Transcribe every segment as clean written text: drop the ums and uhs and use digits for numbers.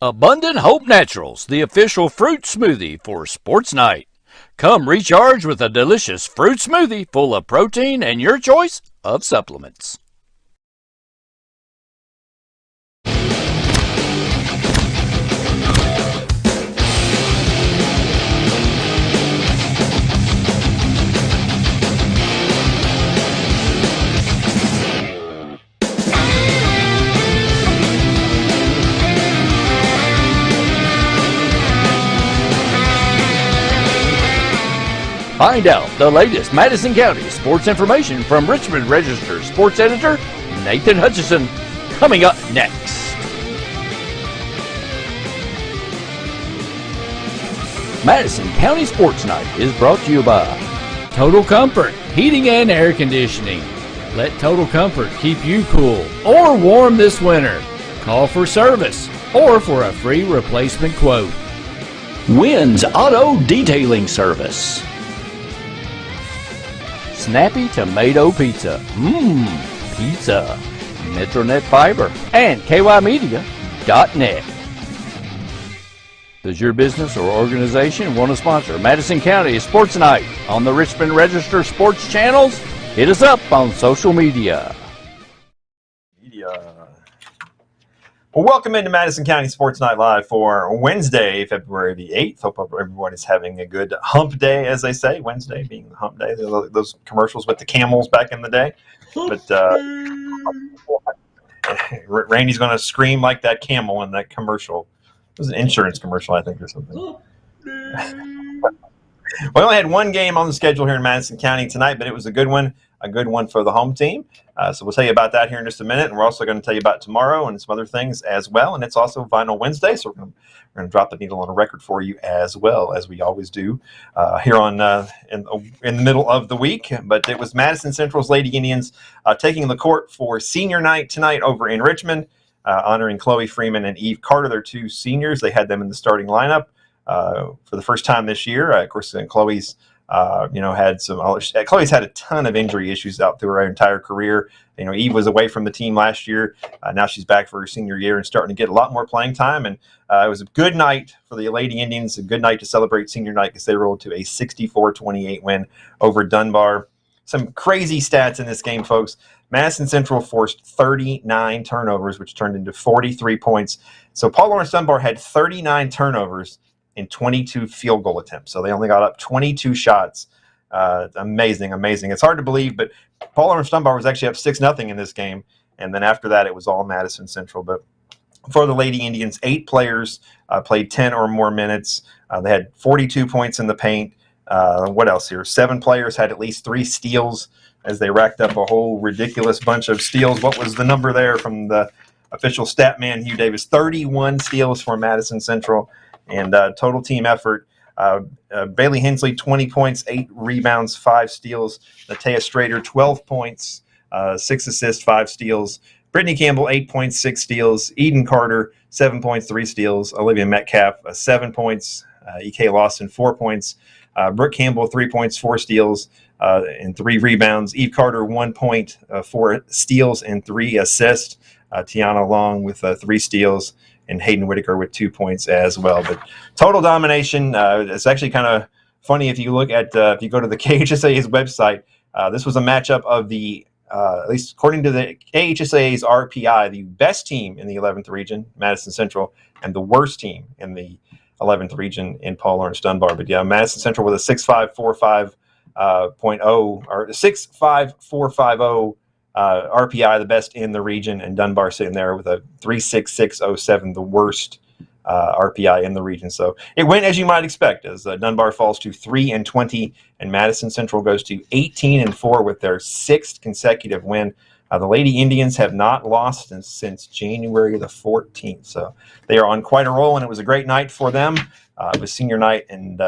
Abundant Hope Naturals, the official fruit smoothie for Sports Night. Come recharge with a delicious fruit smoothie full of protein and your choice of supplements. Find out the latest Madison County sports information from Richmond Register sports editor Nathan Hutchison, coming up next. Madison County Sports Night is brought to you by Total Comfort Heating and Air Conditioning. Let Total Comfort keep you cool or warm this winter. Call for service or for a free replacement quote. Wynn's Auto Detailing Service. Snappy Tomato Pizza. Pizza. Metronet Fiber and KYmedia.net. Does your business or organization want to sponsor Madison County Sports Night on the Richmond Register Sports channels? Hit us up on social media. Well, welcome into Madison County Sports Night Live for Wednesday, February the 8th. Hope everyone is having a good hump day, as they say. Wednesday being the hump day. Those commercials with the camels back in the day. But Randy's going to scream like that camel in that commercial. It was an insurance commercial, I think, or something. We only had one game on the schedule here in Madison County tonight, but it was a good one for the home team. So we'll tell you about that here in just a minute, and we're also going to tell you about tomorrow and some other things as well. And it's also Vinyl Wednesday, so we're going to drop the needle on a record for you as well, as we always do here on in the middle of the week. But it was Madison Central's Lady Indians taking the court for senior night tonight over in Richmond, honoring Chloe Freeman and Eve Carter. They're two seniors. They had them in the starting lineup for the first time this year. Of course, Chloe's Chloe's had a ton of injury issues out through her entire career. Eve was away from the team last year. Now she's back for her senior year and starting to get a lot more playing time. And it was a good night for the Lady Indians, a good night to celebrate senior night because they rolled to a 64-28 win over Dunbar. Some crazy stats in this game, folks. Madison Central forced 39 turnovers, which turned into 43 points. So Paul Lawrence Dunbar had 39 turnovers in 22 field goal attempts. So they only got up 22 shots. Amazing. It's hard to believe, but Paul Lawrence Dunbar was actually up 6-0 in this game. And then after that, it was all Madison Central. But for the Lady Indians, 8 players played 10 or more minutes. They had 42 points in the paint. What else here? 7 players had at least 3 steals as they racked up a whole ridiculous bunch of steals. What was the number there from the official stat man, Hugh Davis? 31 steals for Madison Central. And total team effort, Bailey Hensley, 20 points, 8 rebounds, 5 steals. Natea Strader, 12 points, 6 assists, 5 steals. Brittany Campbell, 8 points, 6 steals. Eden Carter, 7 points, 3 steals. Olivia Metcalf, 7 points. E.K. Lawson, 4 points. Brooke Campbell, 3 points, 4 steals, and 3 rebounds. Eve Carter, 1 point, 4 steals, and 3 assists. Tiana Long with 3 steals. And Hayden Whitaker with 2 points as well. But total domination. It's actually kind of funny if you look at if you go to the KHSAA's website. This was a matchup of the at least according to the KHSAA's RPI, the best team in the 11th region, Madison Central, and the worst team in the 11th region in Paul Lawrence Dunbar. But yeah, Madison Central with a 6.5450 or 6.5450. RPI, the best in the region, and Dunbar sitting there with a 3.6607, the worst RPI in the region. So it went as you might expect, as Dunbar falls to 3-20, and Madison Central goes to 18-4 with their 6th consecutive win. The Lady Indians have not lost since January the 14th, so they are on quite a roll, and it was a great night for them. It was senior night and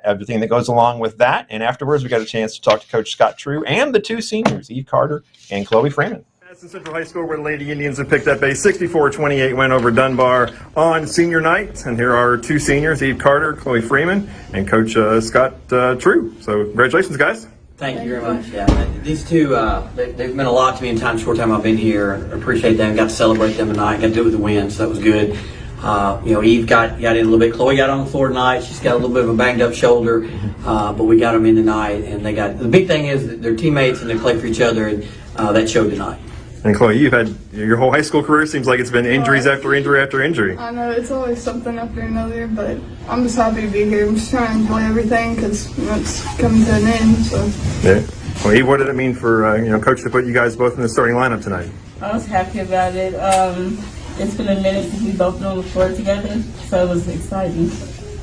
everything that goes along with that. And afterwards, we got a chance to talk to Coach Scott True and the 2 seniors, Eve Carter and Chloe Freeman. Madison Central High School, where the Lady Indians have picked up a 64-28 win over Dunbar on senior night. And here are 2 seniors, Eve Carter, Chloe Freeman, and Coach Scott True. So congratulations, guys. Thank you very much. Yeah, these 2, they've meant a lot to me in the short time I've been here. I appreciate that. Got to celebrate them tonight. Got to do it with the win, so that was good. Eve got in a little bit. Chloe got on the floor tonight. She's got a little bit of a banged up shoulder, but we got them in tonight. And the big thing is that they're teammates and they play for each other, and that showed tonight. And Chloe, you've had your whole high school career. Seems like it's been injuries after injury after injury. I know, it's always something after another, but I'm just happy to be here. I'm just trying to enjoy everything because it's coming to an end. So. Yeah. Well, Eve, what did it mean for Coach to put you guys both in the starting lineup tonight? I was happy about it. It's been a minute since we both been on the floor together, so it was exciting.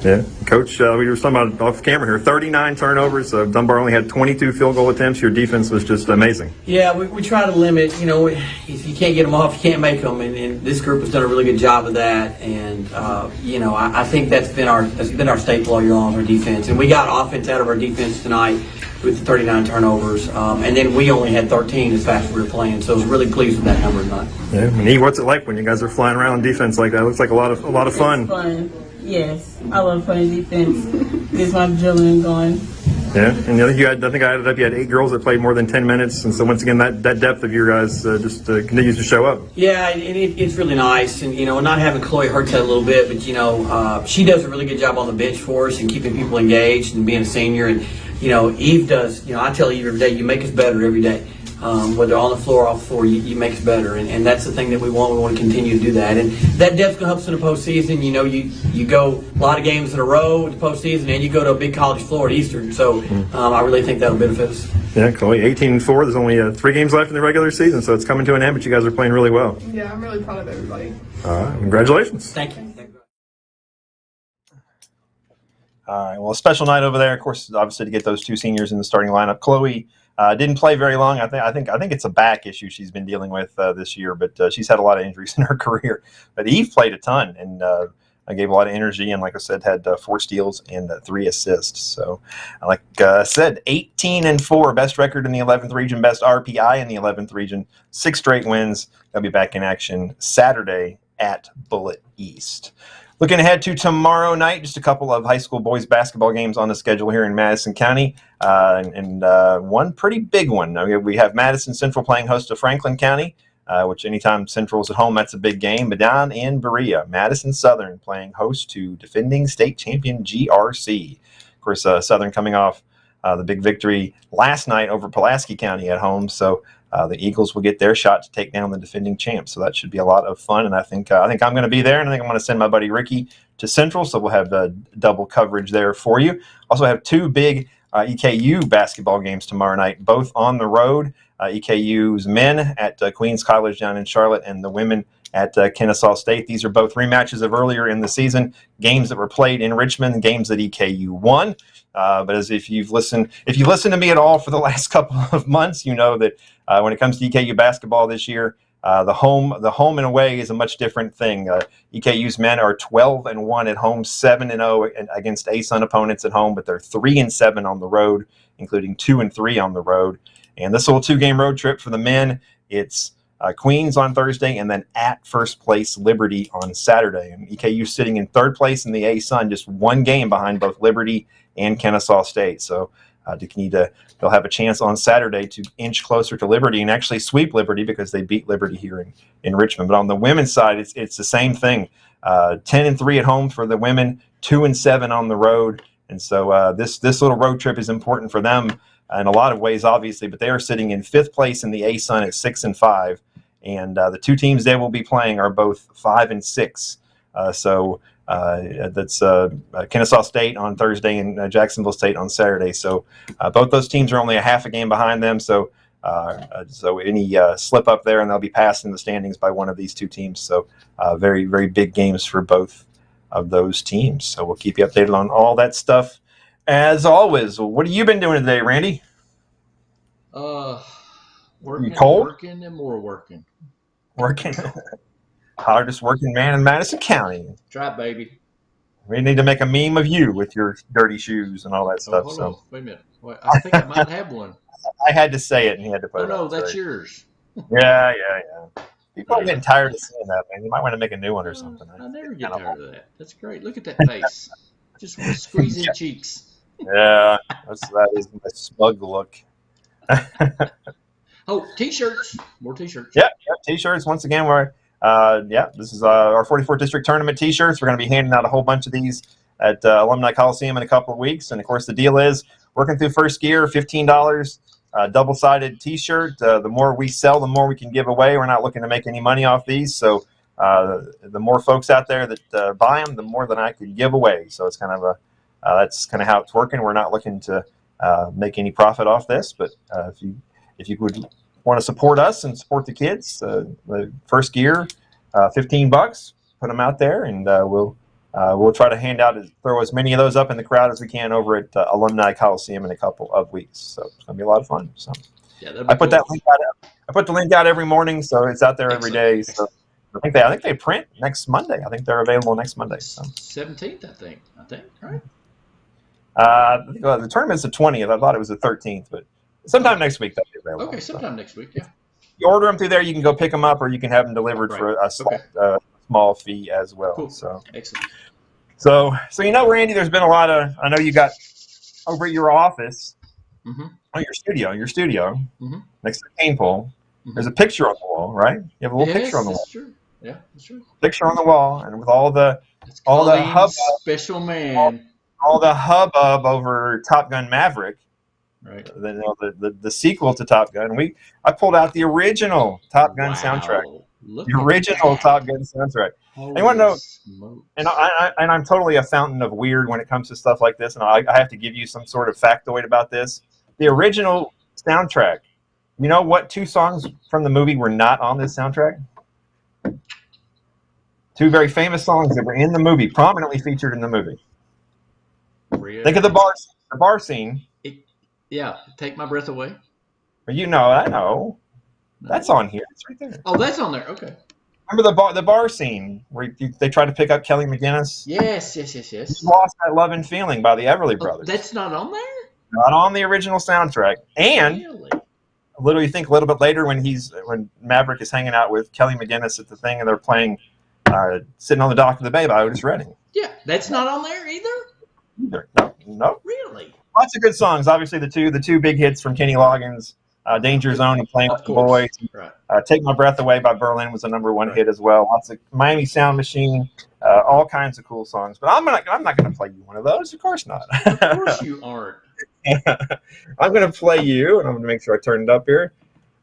Yeah, Coach, we were talking about off camera here, 39 turnovers. Dunbar only had 22 field goal attempts. Your defense was just amazing. Yeah, we try to limit. If you can't get them off, you can't make them, and this group has done a really good job of that. And I think that's been our staple all year long, our defense. And we got offense out of our defense tonight with the 39 turnovers, and then we only had 13 as fast as we were playing. So I was really pleased with that number tonight. Yeah, and what's it like when you guys are flying around on defense like that? It looks like a lot of fun. It's fun. Yes, I love playing defense. Gets my adrenaline going. Yeah, and I think I added up. You had 8 girls that played more than 10 minutes, and so once again, that depth of your guys just continues to show up. Yeah, and it's really nice, and not having Chloe hurts that a little bit, but she does a really good job on the bench for us and keeping people engaged and being a senior, and Eve does. I tell Eve every day, you make us better every day. Whether on the floor or off the floor, you make us better, and that's the thing that we want. We want to continue to do that, and that depth's going to help us in the postseason. You go a lot of games in a row in the postseason, and you go to a big college floor at Eastern. So I really think that'll benefit us. Yeah, Chloe, 18-4. There's only 3 games left in the regular season, so it's coming to an end. But you guys are playing really well. Yeah, I'm really proud of everybody. All right, congratulations. Thank you. All right. Well, a special night over there, of course, obviously to get those 2 seniors in the starting lineup. Chloe didn't play very long. I think it's a back issue she's been dealing with this year, but she's had a lot of injuries in her career. But Eve played a ton and I gave a lot of energy, and like I said, had 4 steals and 3 assists. So, like I said, 18-4, best record in the 11th region, best RPI in the 11th region, 6 straight wins. They'll be back in action Saturday at Bullitt East. Looking ahead to tomorrow night, just a couple of high school boys basketball games on the schedule here in Madison County, and one pretty big one. We have Madison Central playing host to Franklin County, which anytime Central's at home, that's a big game. But down in Berea, Madison Southern playing host to defending state champion GRC. Of course, Southern coming off the big victory last night over Pulaski County at home, so the Eagles will get their shot to take down the defending champs. So that should be a lot of fun, and I think I'm going to be there, and I think I'm going to send my buddy Ricky to Central, so we'll have double coverage there for you. Also have 2 big EKU basketball games tomorrow night, both on the road. EKU's men at Queens College down in Charlotte, and the women at Kennesaw State. These are both rematches of earlier in the season, games that were played in Richmond, games that EKU won. But as if you listen to me at all for the last couple of months, you know that when it comes to EKU basketball this year, the home and away is a much different thing. EKU's men are 12-1 at home, 7-0 against ASUN opponents at home, but they're 3-7 on the road, including 2-3 on the road. And this little 2-game road trip for the men, it's Queens on Thursday, and then at first place Liberty on Saturday. And EKU sitting in 3rd place in the ASUN, just 1 game behind both Liberty and Kennesaw State. So they'll have a chance on Saturday to inch closer to Liberty and actually sweep Liberty because they beat Liberty here in Richmond. But on the women's side, it's the same thing. 10-3 at home for the women, 2-7 on the road. And so this little road trip is important for them in a lot of ways, obviously, but they are sitting in 5th place in the ASUN at 6-5. And the 2 teams they will be playing are both 5-6. That's Kennesaw State on Thursday and Jacksonville State on Saturday. So both those teams are only a half a game behind them. So any slip up there, and they'll be passed in the standings by one of these 2 teams. So very, very big games for both of those teams. So we'll keep you updated on all that stuff. As always, what have you been doing today, Randy? Working, you cold? Working, and more working. Working. Hardest working man in Madison County. Try it, baby. We need to make a meme of you with your dirty shoes and all that stuff. Hold on. Wait a minute. Wait, I think I might have one. I had to say it, and he had to put it on. No, that's yours. Yeah. People are getting tired of seeing that, man. You might want to make a new one or something. I never get tired of that. That's great. Look at that face. Just squeezing cheeks. Yeah, that is my smug look. Oh, T-shirts. More T-shirts. Yeah, T-shirts. Once again, we're yeah, this is our 44th District Tournament T-shirts. We're going to be handing out a whole bunch of these at Alumni Coliseum in a couple of weeks. And, of course, the deal is working through first gear, $15, double-sided T-shirt. The more we sell, the more we can give away. We're not looking to make any money off these. So the more folks out there that buy them, the more that I could give away. So it's kind of that's kind of how it's working. We're not looking to make any profit off this, but if you would want to support us and support the kids, the first gear, $15, put them out there, and we'll try to throw as many of those up in the crowd as we can over at Alumni Coliseum in a couple of weeks. So it's going to be a lot of fun. So Yeah, that'd be I put cool. that link out. I put the link out every morning, so it's out there every day. So I think they print next Monday. I think they're available next Monday. So 17th, I think, right? the tournament's the 20th. I thought it was the 13th, but sometime next week they'll be available. Okay, sometime next week, yeah. You order them through there, you can go pick them up, or you can have them delivered for a small fee as well. Cool. So Excellent. So Randy, there's been a lot of. I know you got over at your office, your studio next to the cane pole. There's a picture on the wall, right? You have a little picture on the wall. That's true. Yeah, that's true. Picture on the wall, and with all the Colleen's hubbub, special man. all the hubbub over Top Gun Maverick. Right. The sequel to Top Gun. I pulled out the original Top Gun soundtrack. Look The original Top Gun soundtrack. Holy You want to know? smokes. And I'm totally a fountain of weird when it comes to stuff like this, and I have to give you some sort of factoid about this. The original soundtrack. You know what 2 songs from the movie were not on this soundtrack? 2 very famous songs that were in the movie, prominently featured in the movie. Really? Think of the bar scene. Yeah, Take My Breath Away. I know. That's on here. It's right there. Oh, that's on there. Okay. Remember the bar scene where they try to pick up Kelly McGinnis? Yes. Lost That Love and Feeling by the Everly Brothers. That's not on there? Not on the original soundtrack. And Really? you think a little bit later when Maverick is hanging out with Kelly McGinnis at the thing and they're playing Sitting on the Dock of the Bay by Otis Redding. Yeah, that's not on there either? No. Really? Lots of good songs. Obviously, the two big hits from Kenny Loggins, Danger Zone and Playing with the Boys. Right. Take My Breath Away by Berlin was a #1 hit as well. Lots of Miami Sound Machine, all kinds of cool songs. But I'm not going to play you one of those. Of course not. Of course you aren't. I'm going to play you, and I'm going to make sure I turn it up here.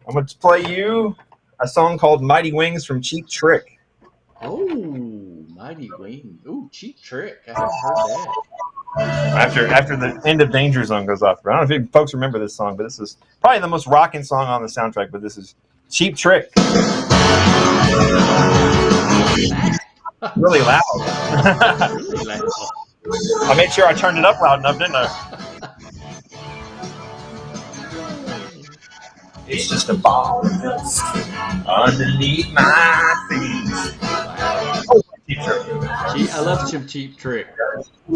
I'm going to play you a song called Mighty Wings from Cheap Trick. Oh, Mighty Wing. Ooh, Cheap Trick. I haven't heard that. After the end of Danger Zone goes off. I don't know if you folks remember this song, but this is probably the most rocking song on the soundtrack, but this is Cheap Trick. Really loud. Really loud. I made sure I turned it up loud enough, didn't I? It's just a ball underneath my feet. Oh, Cheap Trick. I love some Cheap Trick. So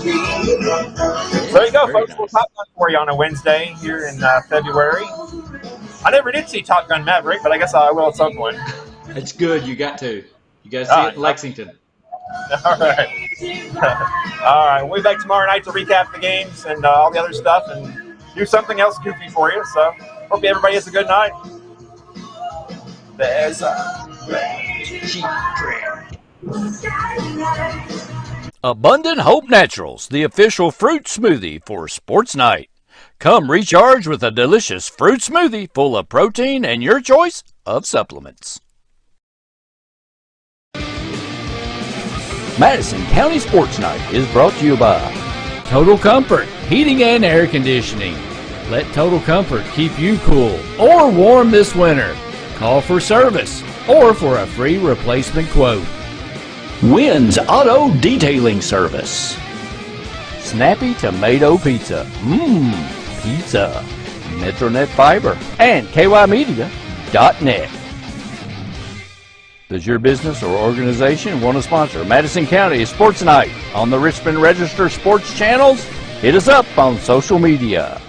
there you go, folks. We'll Top Gun for you on a Wednesday here in February. I never did see Top Gun Maverick, but I guess I will at some point. It's good. You got to. You got to see it in Lexington. All right. All right. We'll be back tomorrow night to recap the games and all the other stuff and do something else goofy for you. So hope everybody has a good night. There's Cheap Trick. Abundant Hope Naturals, the official fruit smoothie for Sports Night. Come recharge with a delicious fruit smoothie full of protein and your choice of supplements. Madison County Sports Night is brought to you by Total Comfort, Heating and Air Conditioning. Let Total Comfort keep you cool or warm this winter. Call for service or for a free replacement quote. Wynn's Auto Detailing Service. Snappy Tomato Pizza. Pizza. Metronet Fiber and KYmedia.net. Does your business or organization want to sponsor Madison County Sports Night on the Richmond Register Sports channels? Hit us up on social media.